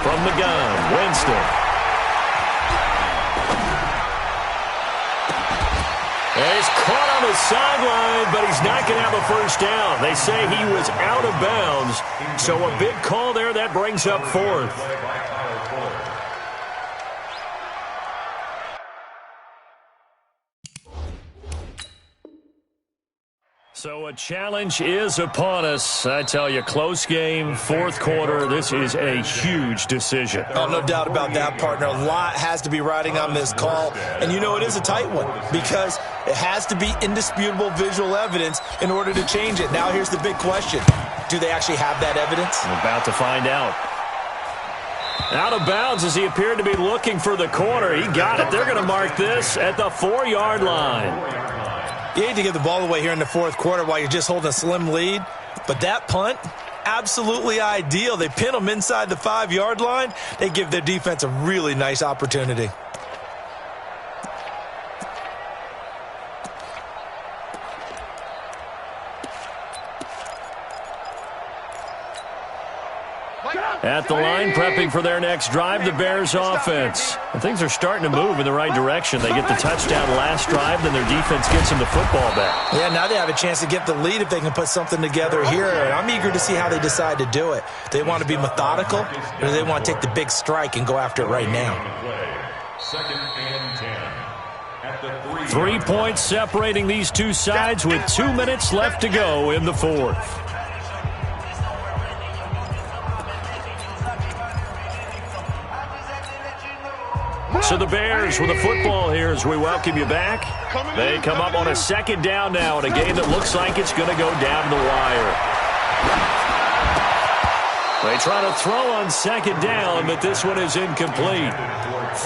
From the gun, Winston. And he's caught on the sideline, but he's not going to have a first down. They say he was out of bounds, so a big call there. That brings up 4th. So a challenge is upon us. I tell you, close game, 4th quarter. This is a huge decision. Oh, no doubt about that, partner. A lot has to be riding on this call. And you know it is a tight one because it has to be indisputable visual evidence in order to change it. Now here's the big question. Do they actually have that evidence? We're about to find out. Out of bounds as he appeared to be looking for the corner. He got it. They're going to mark this at the 4-yard line. You hate to give the ball away here in the 4th quarter while you're just holding a slim lead, but that punt, absolutely ideal. They pin them inside the 5-yard line. They give their defense a really nice opportunity. At the line, prepping for their next drive, the Bears offense. And things are starting to move in the right direction. They get the touchdown last drive, then their defense gets them the football back. Yeah, now they have a chance to get the lead if they can put something together here. I'm eager to see how they decide to do it. They want to be methodical, or they want to take the big strike and go after it right now. 2nd and 10. At the 3 points separating these two sides with 2 minutes left to go in the 4th. So the Bears with the football here as we welcome you back. They come up on a second down now in a game that looks like it's going to go down the wire. They try to throw on second down, but this one is incomplete.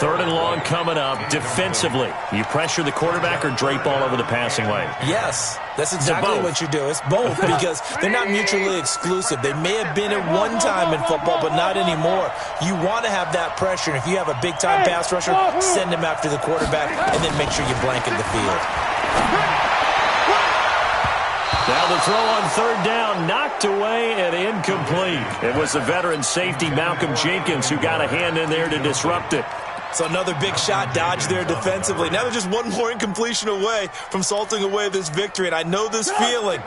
Third and long coming up. Defensively, you pressure the quarterback or drape all over the passing lane? Yes, that's exactly what you do. It's both because they're not mutually exclusive. They may have been at one time in football, but not anymore. You want to have that pressure, and if you have a big-time pass rusher, send him after the quarterback, and then make sure you blanket the field. Now the throw on third down, knocked away and incomplete. It was the veteran safety Malcolm Jenkins who got a hand in there to disrupt it. So another big shot dodged there defensively. Now they're just one more incompletion away from salting away this victory, and I know this feeling.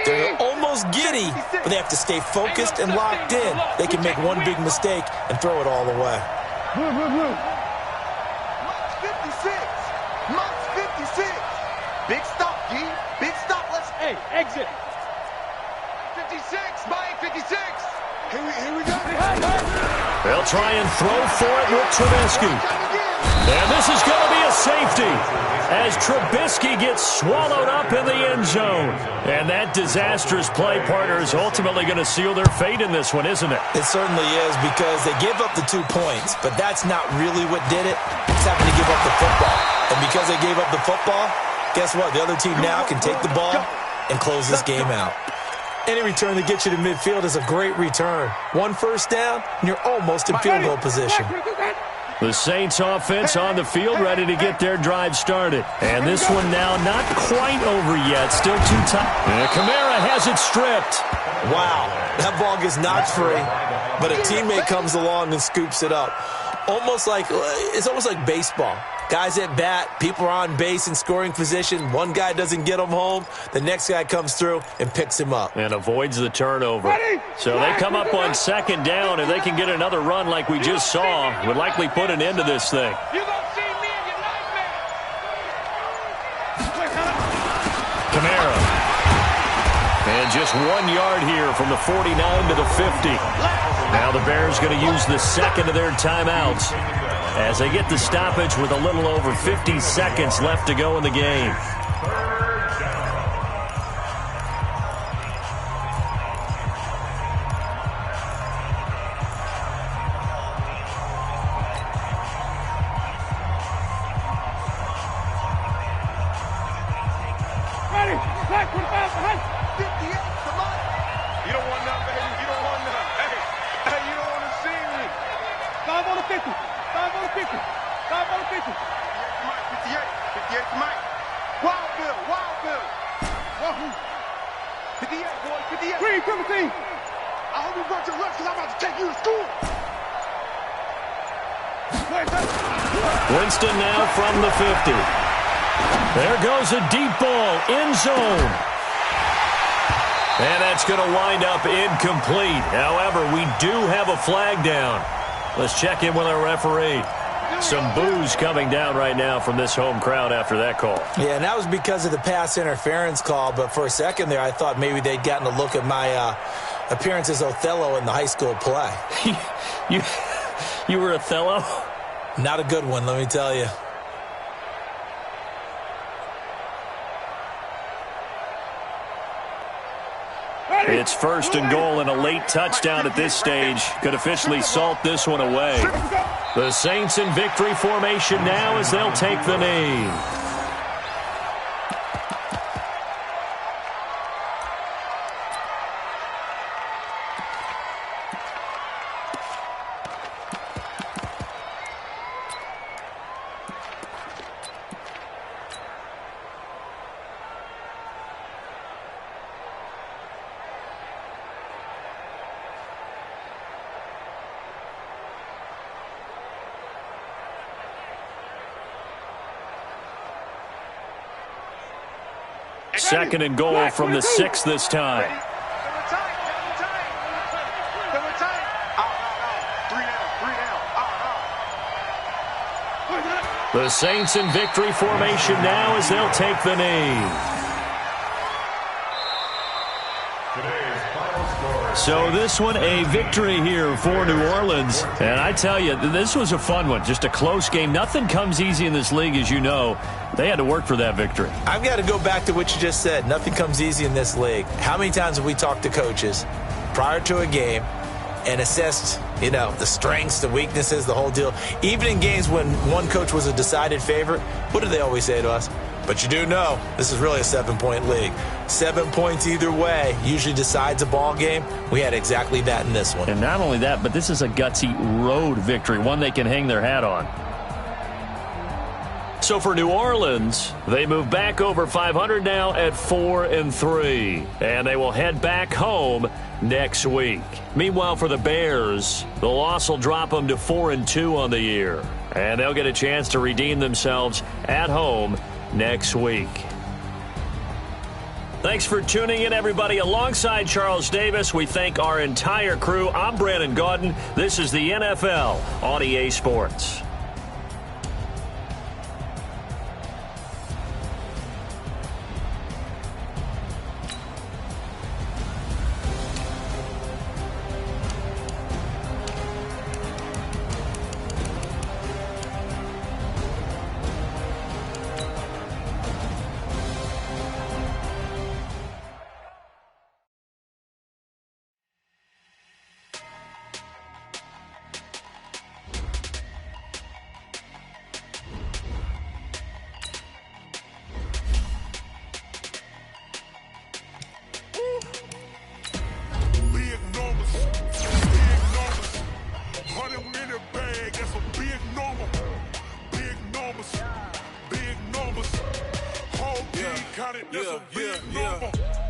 They're almost giddy, but they have to stay focused and locked in. They can make one big mistake and throw it all away. March 56. March 56. Big stop, G. Big stop. Let's exit. 56. Mike 56. Here we go. They'll try and throw for it with Trubisky. And this is going to be a safety as Trubisky gets swallowed up in the end zone. And that disastrous play partner is ultimately going to seal their fate in this one, isn't it? It certainly is because they gave up the 2 points, but that's not really what did it. It's having to give up the football. And because they gave up the football, guess what? The other team now can take the ball and close this game out. Any return that gets you to midfield is a great return. One first down, and you're almost in field goal position. The Saints offense on the field ready to get their drive started. And this one now not quite over yet. Still too tight. And Kamara has it stripped. Wow, that ball gets knocked free, but a teammate comes along and scoops it up. It's almost like baseball. Guys at bat, people are on base in scoring position. One guy doesn't get him home. The next guy comes through and picks him up. And avoids the turnover. So they come up on second down, and they can get another run like we just saw. Would likely put an end to this thing. Kamara. And just 1 yard here from the 49 to the 50. Now the Bears going to use the second of their timeouts as they get the stoppage with a little over 50 seconds left to go in the game. Winston now from the 50. There goes a deep ball, end zone. And that's going to wind up incomplete. However, we do have a flag down. Let's check in with our referee. Some boos coming down right now from this home crowd after that call. Yeah, and that was because of the pass interference call, but for a second there I thought maybe they'd gotten a look at my appearance as Othello in the high school play. You were Othello? Not a good one, let me tell you. It's first and goal, and a late touchdown at this stage could officially salt this one away. The Saints in victory formation now as they'll take the knee. Second and goal from the 6 this time. The Saints in victory formation now as they'll take the knee. So this one, a victory here for New Orleans. And I tell you, this was a fun one. Just a close game. Nothing comes easy in this league, as you know. They had to work for that victory. I've got to go back to what you just said. Nothing comes easy in this league. How many times have we talked to coaches prior to a game and assessed, the strengths, the weaknesses, the whole deal? Even in games when one coach was a decided favorite, what do they always say to us? But you do know this is really a 7-point league. 7 points either way usually decides a ball game. We had exactly that in this one. And not only that, but this is a gutsy road victory, one they can hang their hat on. So for New Orleans, they move back over 500 now at 4-3. And they will head back home next week. Meanwhile, for the Bears, the loss will drop them to 4-2 on the year. And they'll get a chance to redeem themselves at home next week. Thanks for tuning in, everybody. Alongside Charles Davis, we thank our entire crew. I'm Brandon Gaudin. This is the NFL on EA Sports.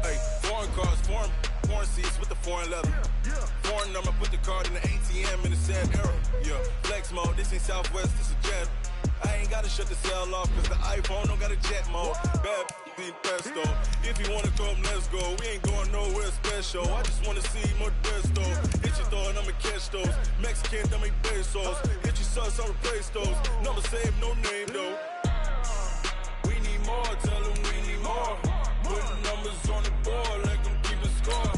Hey, foreign cars, foreign seats with the foreign leather. Foreign number, put the card in the ATM in the sad era. Yeah, flex mode, this ain't Southwest, this is jet. I ain't gotta shut the cell off, cause the iPhone don't got a jet mode. Bad be pesto. If you wanna come, let's go. We ain't going nowhere special. I just wanna see more desto. Hit your door and I'ma catch those. Mexican, dummy pesos. Hit your sus, I'll replace those. Number save, no name though. We need more, tell them we need more. Putting numbers on the board, let them keep a score.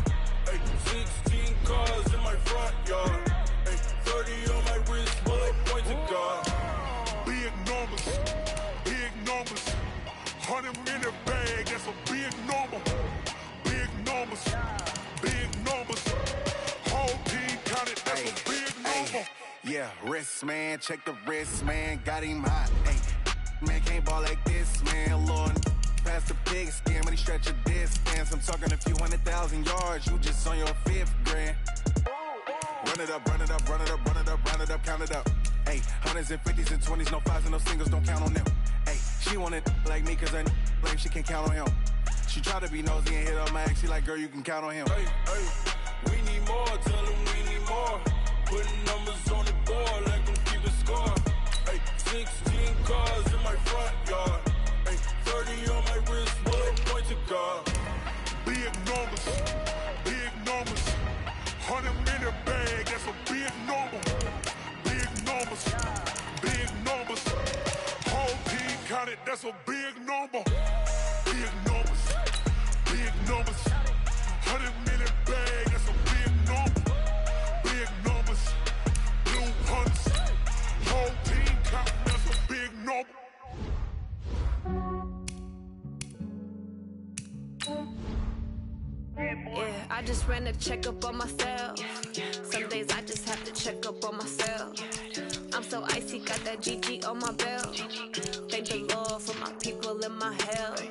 Ay, 16 cars in my front yard. Ay, 30 on my wrist, bullet point to God. Big numbers, 100 in the bag, that's a big number. Big numbers, whole team counted, that's a big number. Yeah, wrist man, check the wrist man, got him hot. Ay, man can't ball like this, man. Lord, past the big scam when he stretch a distance. I'm talking a few 100,000 yards, you just on your 5th grand. Run it up, run it up, run it up, run it up, round it up, count it up. Hey, 100s and 50s and 20s, no 5s and no singles, don't count on them. Hey, she want it like me cause I like she can count on him. She try to be nosy and hit up my ex, she like, girl, you can count on him. Hey, we need more, tell them we need more. Putting numbers on the board, let them keep a score. Hey, 16 cars in my front yard. Hey, 30 on my wrist, bullet point to God. Big numbers, 100 in the bag, that's a big number. Big numbers, whole team counted, that's a big number. Big numbers, 100 in the bag, that's a big number. Big numbers, blue hunts, whole team counted, that's a big number. Yeah, I just ran a checkup on myself. Some days I just have to check up on myself. I'm so icy, got that GG on my belt. Thank the Lord for my people in my health.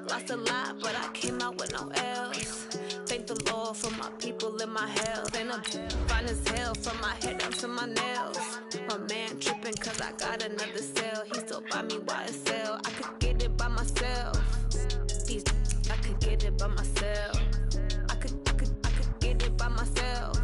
Lost a lot, but I came out with no L's. Thank the Lord for my people in my health. And I'm fine as hell from my head down to my nails. My man tripping cause I got another cell. He still buy me YSL. I could get it by myself. I could get it by myself. I could get it by myself.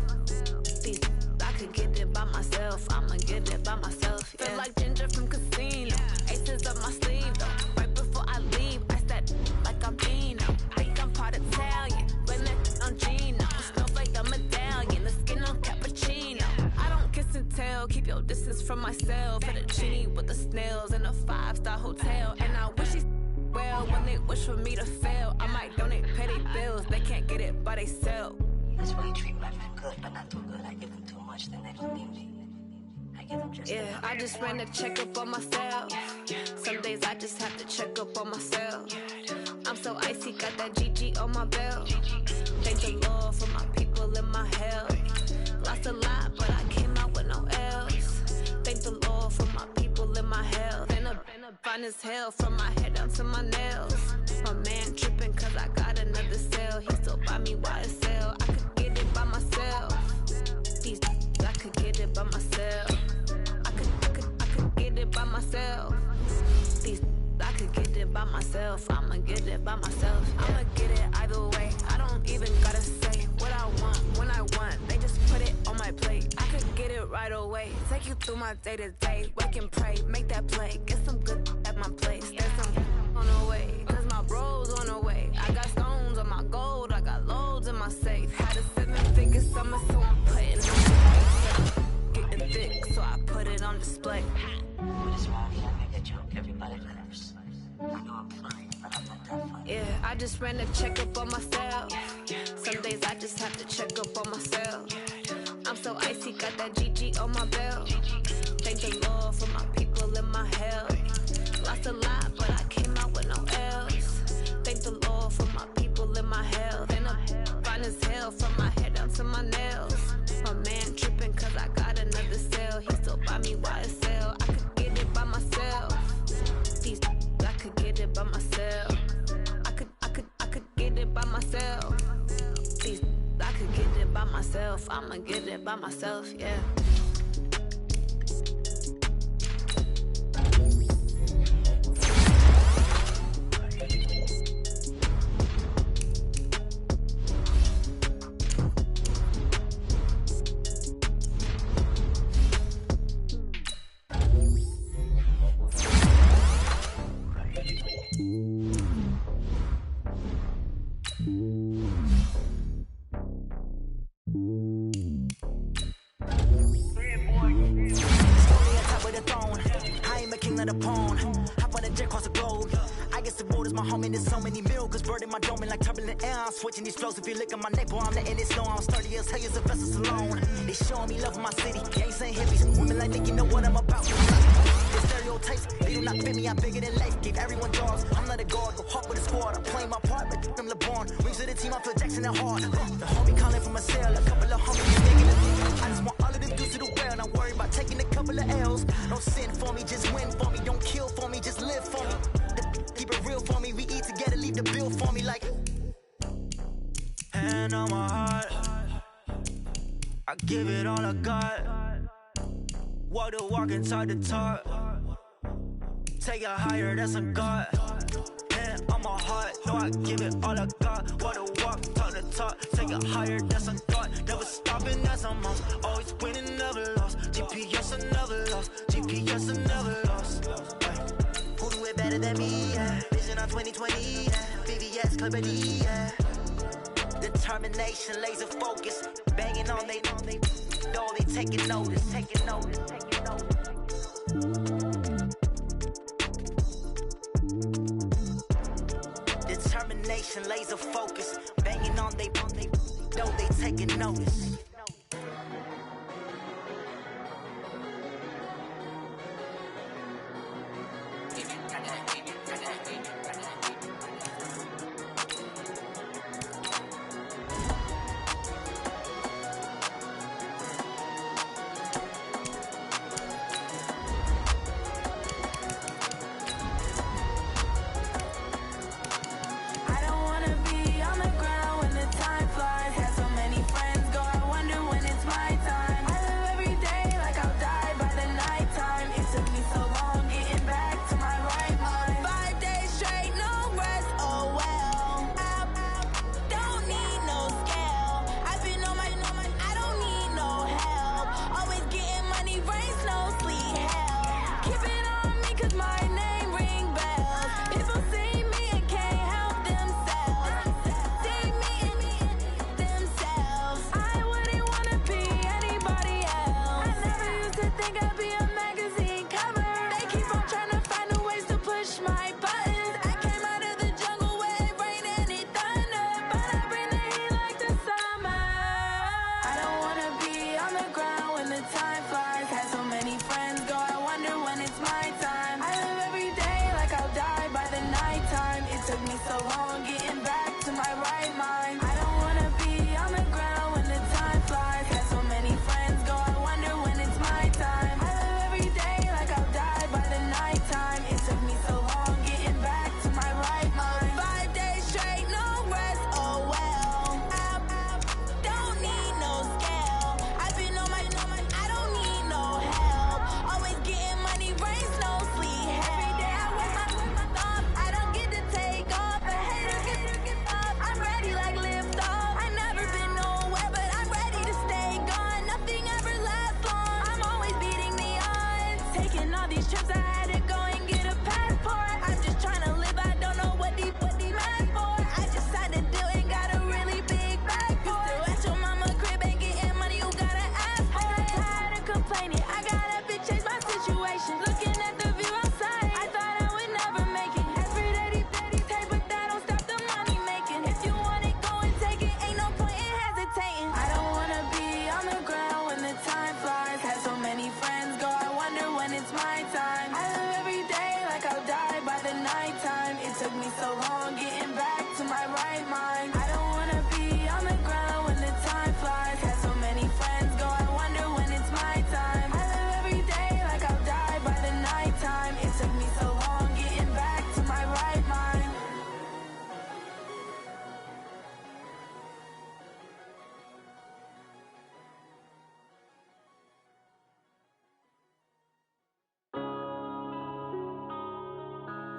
I could get it by myself. I'ma get it by myself. Yeah. Feel like Ginger from Casino. Aces up my sleeve though. Right before I leave, I said like I'm Pino. Think I'm part Italian. Blame that on Gino. Smells like a medallion. The skin on cappuccino. I don't kiss and tell. Keep your distance from myself. Fettuccine with the snails in a 5-star hotel. And I wish he's well when they wish for me to fail. I might donate, pay their bills. They can't get it by themselves. That's why I treat my men good, but not too good. I give them too much, then they don't need me. I give them just enough. I just ran a checkup on myself. Some days I just have to check up on myself. I'm so icy, got that GG on my belt. Thank the Lord for my people in my health. Lost a lot, but I came out with no else. Thank the Lord for my people in my health. And a fine as hell from my head down to my nails. My man tripping cause I got another cell. He still buy me YSL. I could get it by myself. These I could get it by myself. I could get it by myself. These I could get it by myself. I'ma get it by myself. I'ma get it either way. I don't even gotta say what I want when I want. They just put it on my plate. I could get it right away. Take you through my day to day. Wake and pray, make that play. Get some good at my place. There's some on the way. Cause my bros on the way. I got stones on my gold. I got loads in my safe. Had a 7-figure summer, so I'm putting on getting thick, so I put it on display. What is wrong? I make a joke. Everybody laughs. I know I'm fine, but I'm not that fine. I just ran a checkup on myself. Some days I just have to check up on myself. I'm so icy, got that GG on my belt. Thank the Lord for my people in my health. Lost a lot, but I came out with no else. Thank the Lord for my people in my health. And I'm fine as hell from my head down to my nails. My man tripping cause I got another cell. He still buy me YSL. I could get it by myself. These I could get it by myself. I could get it by myself. These I could get it by myself. I'ma get it by myself, yeah. Switching these flows, if you look at my neck, boy, I'm letting it snow. I'm sturdy as hell, use a vessels alone. They showing me love in my city, gangs ain't hippies. Women like Nick, you know what I'm about. The stereotypes, they do not fit me, I'm bigger than life. Gave everyone jobs, I'm not a guard, go hard with the squad. I'm playing my part, but I'm LeBron. Rings to the team, I feel Jackson and hard. The homie calling from a cell, a couple of homies digging it. I just want all of them dudes to do well, not worry about taking a couple of L's. Don't sin for me, just win for me. Don't kill for me, just live for me. Keep it real for me, we eat together, leave the bill for me like... Hand on my heart, I give it all I got. Walk the walk and talk the talk. Take it higher, that's a God. Hand on my heart, no, I give it all I got. Walk the walk, talk the talk. Take it higher, that's a God. Never stopping, that's a must. Always winning, never lost. GPS, I never lost. GPS, I never lost. Who do it better than me? Yeah. Vision on 2020, yeah. VVS, Clarity, yeah. Determination, laser focus, banging on they door, they taking notice. Determination, laser focus, banging on they door, they taking notice. I don't wanna be on the ground when the time flies. Had so many friends go long getting back to my right mind. I don't wanna be on the ground when the time flies. Had so many friends go, I wonder when it's my time. I live every day like I'll die by the nighttime. It took me so long getting back to my right mind. 5 days straight, no rest, oh well. I don't need no scale. I've been on my, I don't need no help. Always getting money, rains, no sleep. Every day I wear my thumb. I don't get to take off. A hater get up. I'm ready like lift off. I never been nowhere, but I'm ready to stay gone. Nothing ever lasts long. I'm always beating the odds. Taking all these trips, I had to go and get a passport. I'm just trying to live. I don't know what these mad for. I just signed a deal and got a really big bag for it. Still at your mama crib and getting money, you gotta ask for it. I got tired of complaining. I gotta bitch change my situation. Looking at the view outside, I thought I would never make it. Every day these take, but that don't stop the money making. If you want it, go and take it. Ain't no point in hesitating. I don't wanna be on the ground when the time flies. Had so many friends go, I wonder when it's my time. I live every day like I'll die by the nighttime. It took me so long getting back to my right mind. I don't wanna be on the ground when the time flies. Had so many friends go, I wonder when it's my time. I live every day like I'll die by the nighttime. It took me so long getting back to my right mind.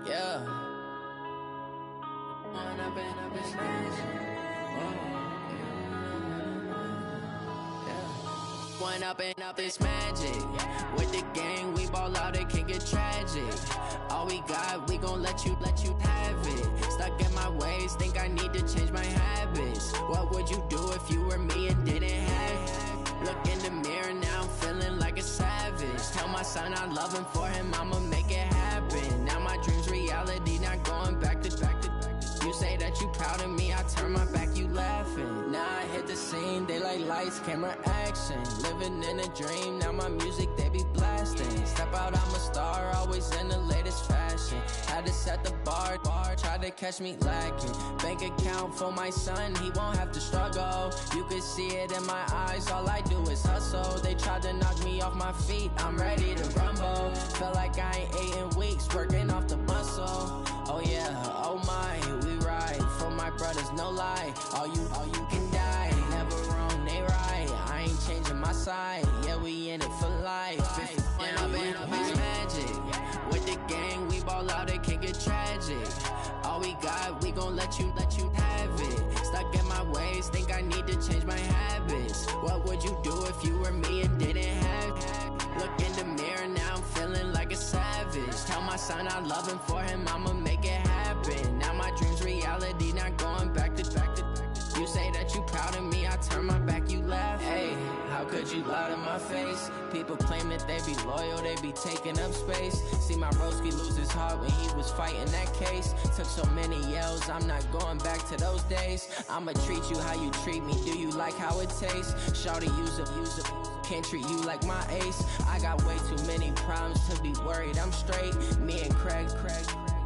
Yeah. When I've been smashing. When up it's magic. With the gang, we ball out, it can get tragic. All we got, we gon' let you have it. Stuck in my ways, think I need to change my habits. What would you do if you were me and didn't have it? Look in the mirror now, I'm feeling like a savage. Tell my son I love him, for him I'ma make it happen. Now my dream's reality, not going back to. You say that you proud of me, I turn my back, you laughing. Now I hit the scene, they like lights, camera, action. Living in a dream, now my music, they be blasting. Step out, I'm a star, always in the latest fashion. Had to set the bar, try to catch me lacking. Bank account for my son, he won't have to struggle. You could see it in my eyes, all I do is hustle. They tried to knock me off my feet, I'm ready to rumble. Feel like I ain't ate in weeks, working off the muscle. Oh yeah, oh my, we ride for my brothers, no lie. All you can die, never wrong, they right. I ain't changing my side, yeah, we in it for life. When up it's magic. With the gang, we ball out, it can get tragic. All we got, we gon' let you have it. Stuck in my ways, think I need to change my habits. What would you do if you were me and didn't have it? Look in the mirror now, I'm feeling like a savage. Tell my son I love him, for him I'ma make it happen. Now my dream's reality, not going back to. You say that you proud of me, I turn my back, you laugh. Hey, how could you lie to my face? People claim that they be loyal, they be taking up space. See my broski lose his heart when he was fighting that case. Took so many yells, I'm not going back to those days. I'ma treat you how you treat me, do you like how it tastes? Shawty, use a can't treat you like my ace. I got way too many problems to be worried, I'm straight. Me and Craig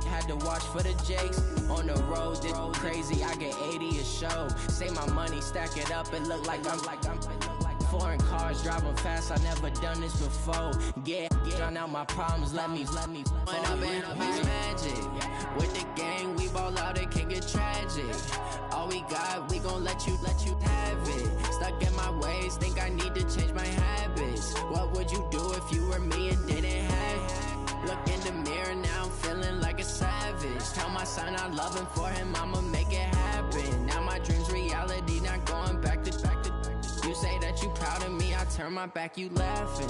had to watch for the Jakes. On the road, did crazy, I get 80 a show. Say my money, stack it up, it look like I'm foreign cars, driving fast, I never done this before. Yeah, drown out my problems, let me. When up it's magic. With the gang, we ball out, it can get tragic. All we got, we gon' let you have it. Stuck in my ways, think I need to change my habits. What would you do if you were me and didn't have it? Look in the mirror now, I'm feeling like a savage. Tell my son I love him, for him I'ma make it happen. Now my dream's reality, not going back to. You say that you proud of me, I turn my back, you laughing.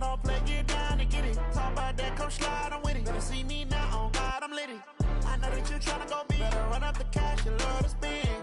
don't play, get down and get it. Talk about that, come slide, I'm with it. Better see me now, on God, I'm litty. I know that you tryna go big. Better run up the cash, you love to spend.